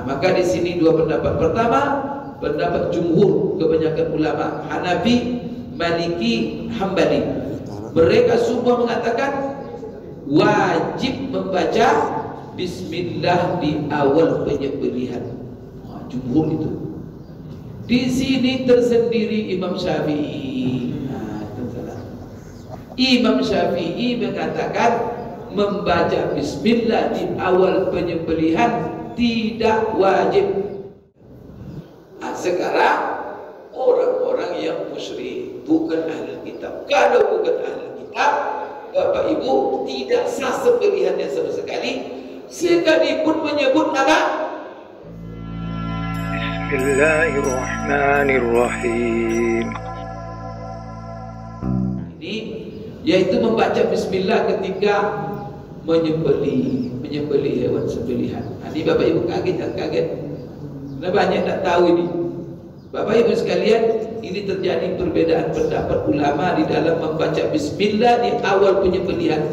Maka di sini dua pendapat. Pertama, pendapat jumhur, kebanyakan ulama Hanafi, Maliki, Hambali. Mereka semua mengatakan wajib membaca bismillah di awal penyembelihan. Jumhur itu. Di sini tersendiri Imam Syafi'i. Imam Syafi'i mengatakan membaca bismillah di awal penyembelihan tidak wajib. Sekarang orang-orang yang musyrik, bukan ahli kitab. Kalau bukan ahli kitab, Bapak Ibu, tidak sah sembelihannya sama sekali, sekalipun menyebut nama Bismillahirrahmanirrahim. Ini yaitu membaca bismillah ketika menyembelih hewan sembelihan. Ini Bapak Ibu kaget dan kaget. Karena banyak tak tahu ini. Bapak Ibu sekalian, ini terjadi perbedaan pendapat ulama di dalam membaca bismillah di awal penyembelihan.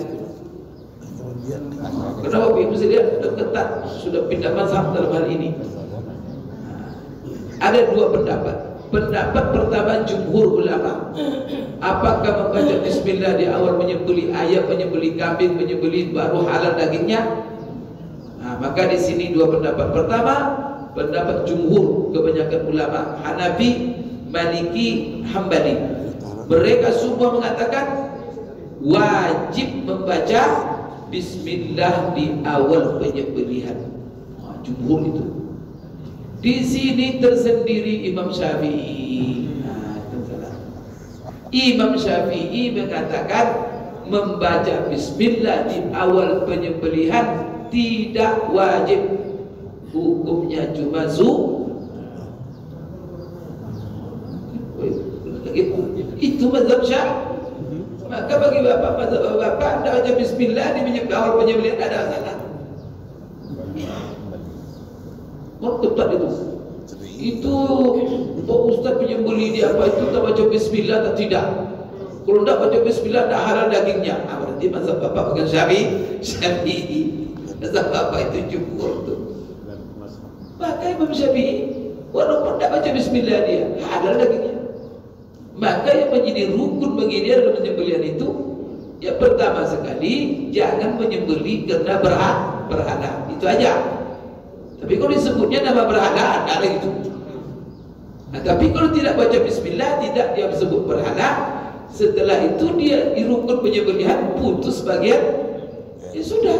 Karena Bapak Ibu sekalian sudah ketat, sudah pindah mazhab dalam hal ini. Ada dua pendapat. Pendapat pertama jumhur ulama, apakah membaca bismillah di awal menyembelih ayam, menyembelih kambing, menyembelih baru halal dagingnya? Maka di sini dua pendapat. Pertama, pendapat jumhur, kebanyakan ulama Hanafi, Maliki, Hambali. Mereka semua mengatakan wajib membaca bismillah di awal penyembelihan. Jumhur itu. Di sini tersendiri Imam Syafi'i. Imam Syafi'i mengatakan membaca bismillah di awal penyembelihan tidak wajib. Hukumnya cuma itu mazhab Syafi'i. Maka bagi bapak, mazhab bapak anda baca bismillah di awal penyembelihan ada masalah. Ketat itu. Itu Ustaz penyembelih dia apa itu tak baca bismillah atau tidak? Kalau tidak baca bismillah tak halal dagingnya. Berarti mazhab bapak bukan Syafi'i. Mazhab bapak itu jumhur tu. Maka Imam Syafi'i walaupun tak baca bismillah dia halal dagingnya. Maka yang menjadi rukun bagi dia dalam penyembelihan itu, yang pertama sekali jangan menyembelih kerana berhala. Itu aja. Tapi kalau disebutnya nama berhala, ada lagi itu. Tapi kalau tidak baca bismillah, tidak dia disebut berhala, setelah itu dia di rukun penyembelihan putus bagian, ya sudah.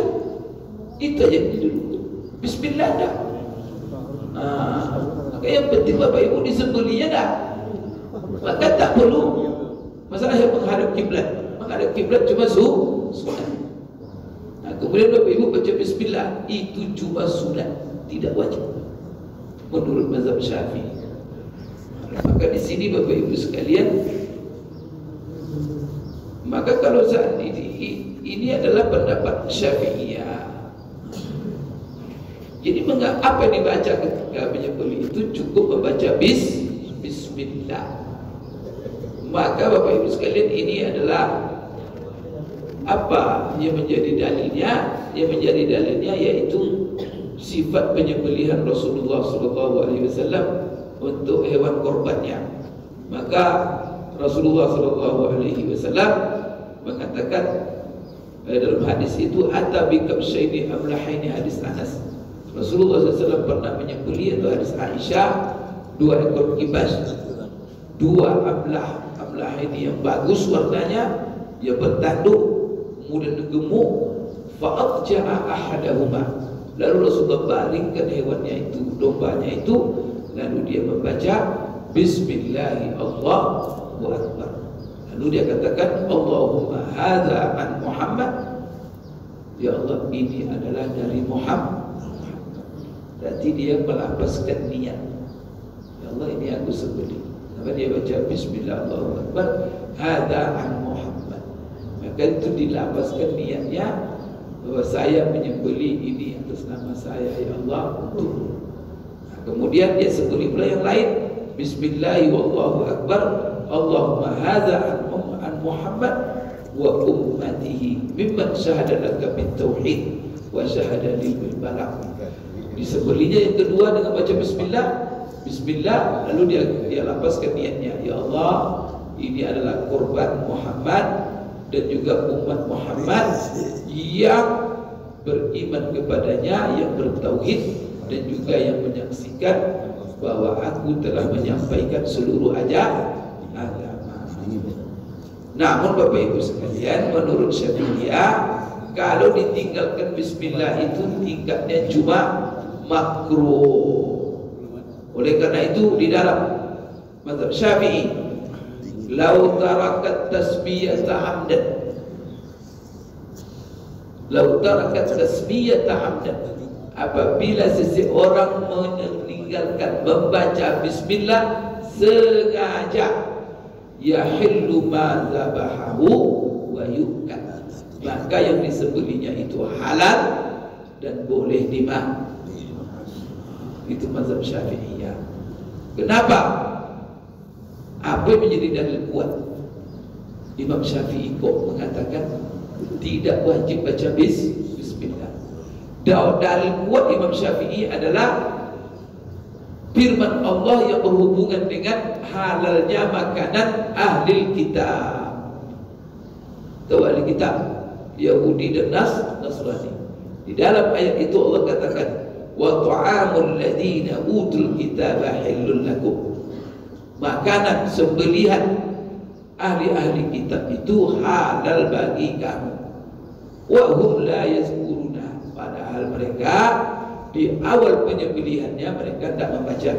Itu aja dulu. Bismillah dah. Maka yang penting Bapak Ibu disembelihnya dah. Maka tak perlu masalah yang menghadap kiblat. Menghadap kiblat cuma sunat. Kemudian Bapak Ibu baca bismillah, itu cuma sunat, tidak wajib menurut mazhab Syafi'i. Maka di sini Bapak Ibu sekalian, maka kalau saat ini adalah pendapat Syafi'iyah. Jadi apa yang dibaca ketika menyembelih itu cukup membaca bismillah. Maka Bapak Ibu sekalian, ini adalah apa yang menjadi dalilnya? Yang menjadi dalilnya yaitu sifat penyembelihan Rasulullah SAW untuk hewan korbannya. Maka Rasulullah SAW mengatakan dalam hadis itu, "Atabi kabsyaini amlahaini," hadis Anas. Rasulullah SAW pernah menyembelih, atau hadis Aisyah, 2 ekor kibas, 2 amlahaini yang bagus warnanya, yang bertanduk, kemudian gemuk. Fa'adja'a ahadahuma, lalu Rasulullah baringkan hewannya itu, dombanya itu, lalu dia membaca Bismillahi Allahu Akbar. Lalu dia katakan, Allahumma hadza an Muhammad, ya Allah ini adalah dari Muhammad. Berarti dia melapaskan niat, ya Allah ini aku sembelih. Maka dia baca Bismillah Allahu Akbar, hadza an Muhammad. Maka itu dilapaskan niatnya bahwa saya menyembelih ini atas nama saya, ya Allah, untuk. Kemudian dia sembelih pula yang lain, Bismillahi wallahu akbar, Allahumma hadza an Muhammad wa ummatihi mimman syahada laka bit tauhid wa syahada lil balagh. Disembelihnya yang kedua dengan baca bismillah. Bismillah, lalu dia lapaskan niatnya, ya Allah, ini adalah korban Muhammad dan juga umat Muhammad yang beriman kepadanya, yang bertauhid dan juga yang menyaksikan bahwa aku telah menyampaikan seluruh agama. Namun Bapak Ibu sekalian, menurut Syafi'iyah, kalau ditinggalkan bismillah itu tingkatnya cuma makruh. Oleh karena itu di dalam mazhab Syafi'i, lau tarakat tasbiyata hamdan, lau tarakat tasbiyata hamdan, apabila seseorang meninggalkan membaca bismillah sengaja, yahillu ma zabahahu wa yukan, maka yang disembelihnya itu halal dan boleh dimakan. Itu mazhab Syafi'iyah. Kenapa? Apa yang menjadi dalil kuat? Imam Syafi'i kok mengatakan tidak wajib baca bismillah. Dalil kuat Imam Syafi'i adalah firman Allah yang berhubungan dengan halalnya makanan ahli kitab. Tahu ahli kitab? Yahudi dan Nasrani. Di dalam ayat itu Allah katakan, wa ta'amul ladina utul kitaba halal lakum, makanan sembelihan ahli-ahli kitab itu halal bagi kamu. Wa hum la yazkuruna, padahal mereka di awal penyembelihannya mereka tidak membaca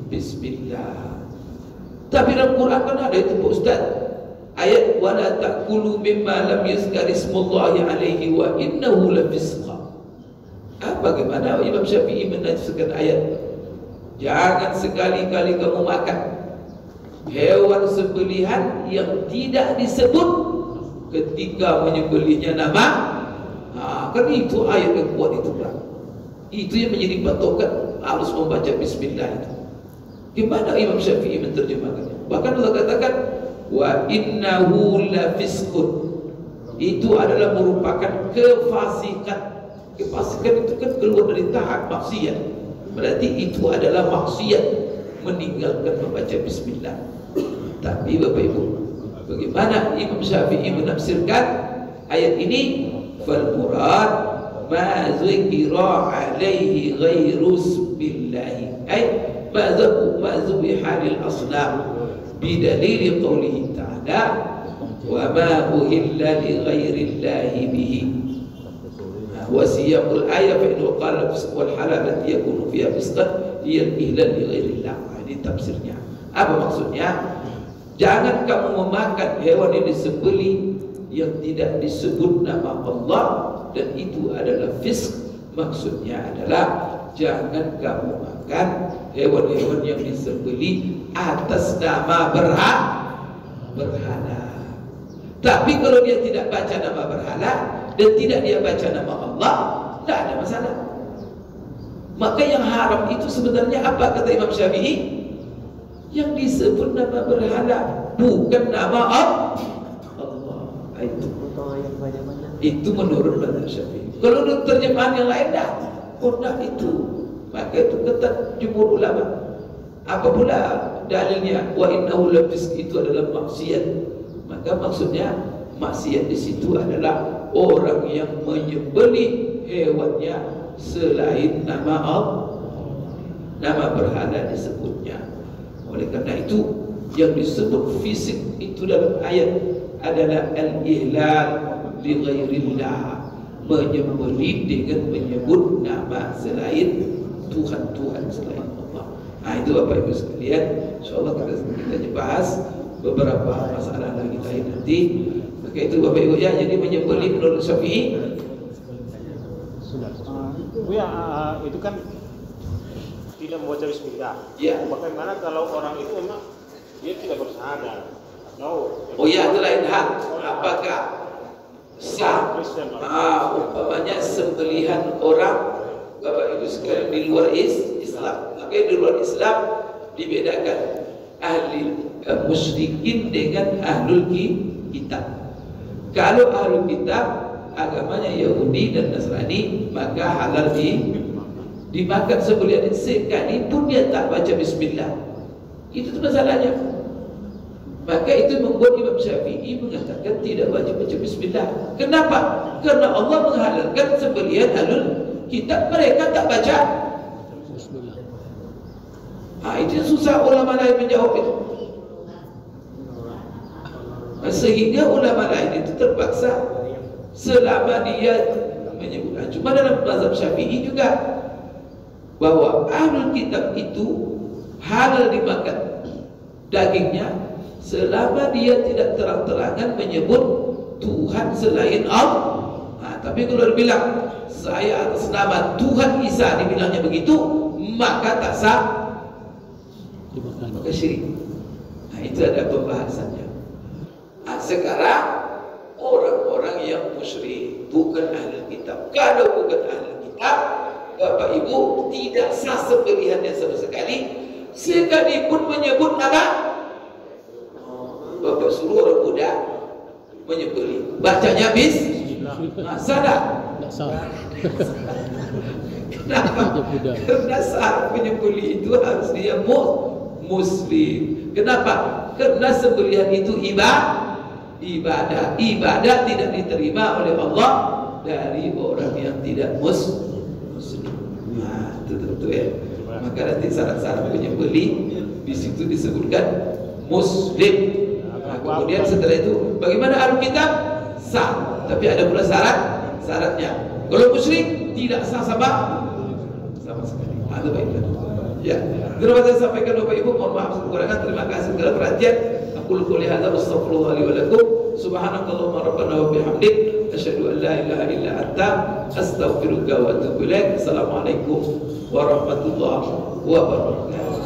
bismillah. Tapi dalam Quran kan ada itu Pak Ustaz, ayat wala ta'kulu mimma lam yuzkar ismullahi alaihi wa innahu lafisqa. Bagaimana Imam Syafi'i menafsirkan ayat? Jangan sekali-kali kamu makan hewan sembelihan yang tidak disebut ketika menyembelihnya nama. Kan itu ayat yang kuat itu, Pak. Itu yang menjadi patokan harus membaca bismillah itu. Gimana Imam Syafi'i menerjemahkannya? Bahkan Allah katakan wa innahu lafisqun, itu adalah merupakan kefasikan. Kefasikan itu kan keluar dari tahap maksiat. Berarti itu adalah maksiat meninggalkan membaca bismillah. Tapi Bapak Ibu, bagaimana Imam Syafi'i menafsirkan ayat ini? Fal murad ma zikra alaihi ghairu billahi, ay ma zubiha lil asnam bidalil qawlihi ta'ala wa ma uhilla li ghairi llahi bihi. Wasiyamul ayat fa inna qala wal halal allati yakunu fiha fisqan hiya al-ihlal li ghairillah. Ini tafsirnya. Apa maksudnya? Jangan kamu memakan hewan yang disembelih yang tidak disebut nama Allah, dan itu adalah fisq. Maksudnya adalah jangan kamu makan hewan-hewan yang disembelih atas nama berhala. Tapi kalau dia tidak baca nama berhala dan tidak dia baca nama Allah, tidak ada masalah. Maka yang haram itu sebenarnya apa kata Imam Syafi'i? Yang disebut nama berhala, bukan nama Allah. Itu menurut mazhab Syafi'i. Kalau menurut terjemahan yang lain dah, itu. Maka itu kata jumhur ulama. Apa pula dalilnya? Wa innahu lafisq, itu adalah maksiat. Maka maksudnya maksiat di situ adalah orang yang menyembelih hewannya selain nama Allah, nama berhala disebutnya. Oleh karena itu yang disebut fisik itu dalam ayat adalah al-ihlal li ghairillah, menyembelih dengan menyebut nama selain Tuhan selain Allah. Itu Bapak Ibu sekalian, insyaallah kita bahas beberapa masalah lagi lain nanti. Maka itu Bapak Ibu ya, jadi menyembelih menurut Syafi'i sudah. Itu kan tidak membaca bismillah. Ya. Bagaimana kalau orang itu memang dia tidak bersadar? Itu lain hal. Apakah sah? Umpamanya sembelihan orang Bapak Ibu sekalian di luar Islam. Maka di luar Islam dibedakan ahli musyrikin dengan ahlul kitab. Kalau ahlul kitab agamanya Yahudi dan Nasrani, maka halal dimakan sembelihan sekalipun dia tak baca bismillah. Itu tu masalahnya. Maka itu membuat Imam Syafi'i mengatakan tidak wajib baca bismillah. Kenapa? Karena Allah menghalalkan sembelihan ahlul kitab, mereka tak baca bismillah. Itu susah ulama lain menjawab itu. Sehingga ulama lain itu terpaksa selama dia menyebutkan. Cuma dalam mazhab Syafi'i juga bahwa ahlul kitab itu halal dimakan dagingnya selama dia tidak terang-terangan menyebut Tuhan selain Allah. Tapi kalau dia bilang saya atas nama Tuhan Isa, dibilangnya begitu, maka tak sah, maka syirik. Itu ada pembahasannya. Sekarang orang-orang yang musyrik bukan ahli kitab. Kalau bukan ahli kitab, Bapak Ibu, tidak sah sembelihannya sama sekali, sekalipun menyebut nama. Bapak suruh orang muda menyembelih, bacanya salah. Kenapa? Karena saat menyembelih itu harus dia muslim. Kenapa? Karena sembelihan itu ibadah. Ibadah tidak diterima oleh Allah dari orang yang tidak muslim. Itu tentu ya. Maka nanti syarat-syarat penyembelih di situ disebutkan muslim. Kemudian setelah itu bagaimana ahli kitab? Sah, tapi ada pula syaratnya. Kalau musyrik tidak sah sama sekali. Itu baiklah. Ya, terima kasih sampaikan Bapak Ibu. Mohon maaf kekurangan. Terima kasih segala perhatian. Aku qouli hadza wastaghfirullah li wa lakum. Subhanakallahumma rabbana wa bihamdik asyhadu an la ilaha illa anta astaghfiruka wa atubu ilaik. Assalamualaikum warahmatullahi wabarakatuh.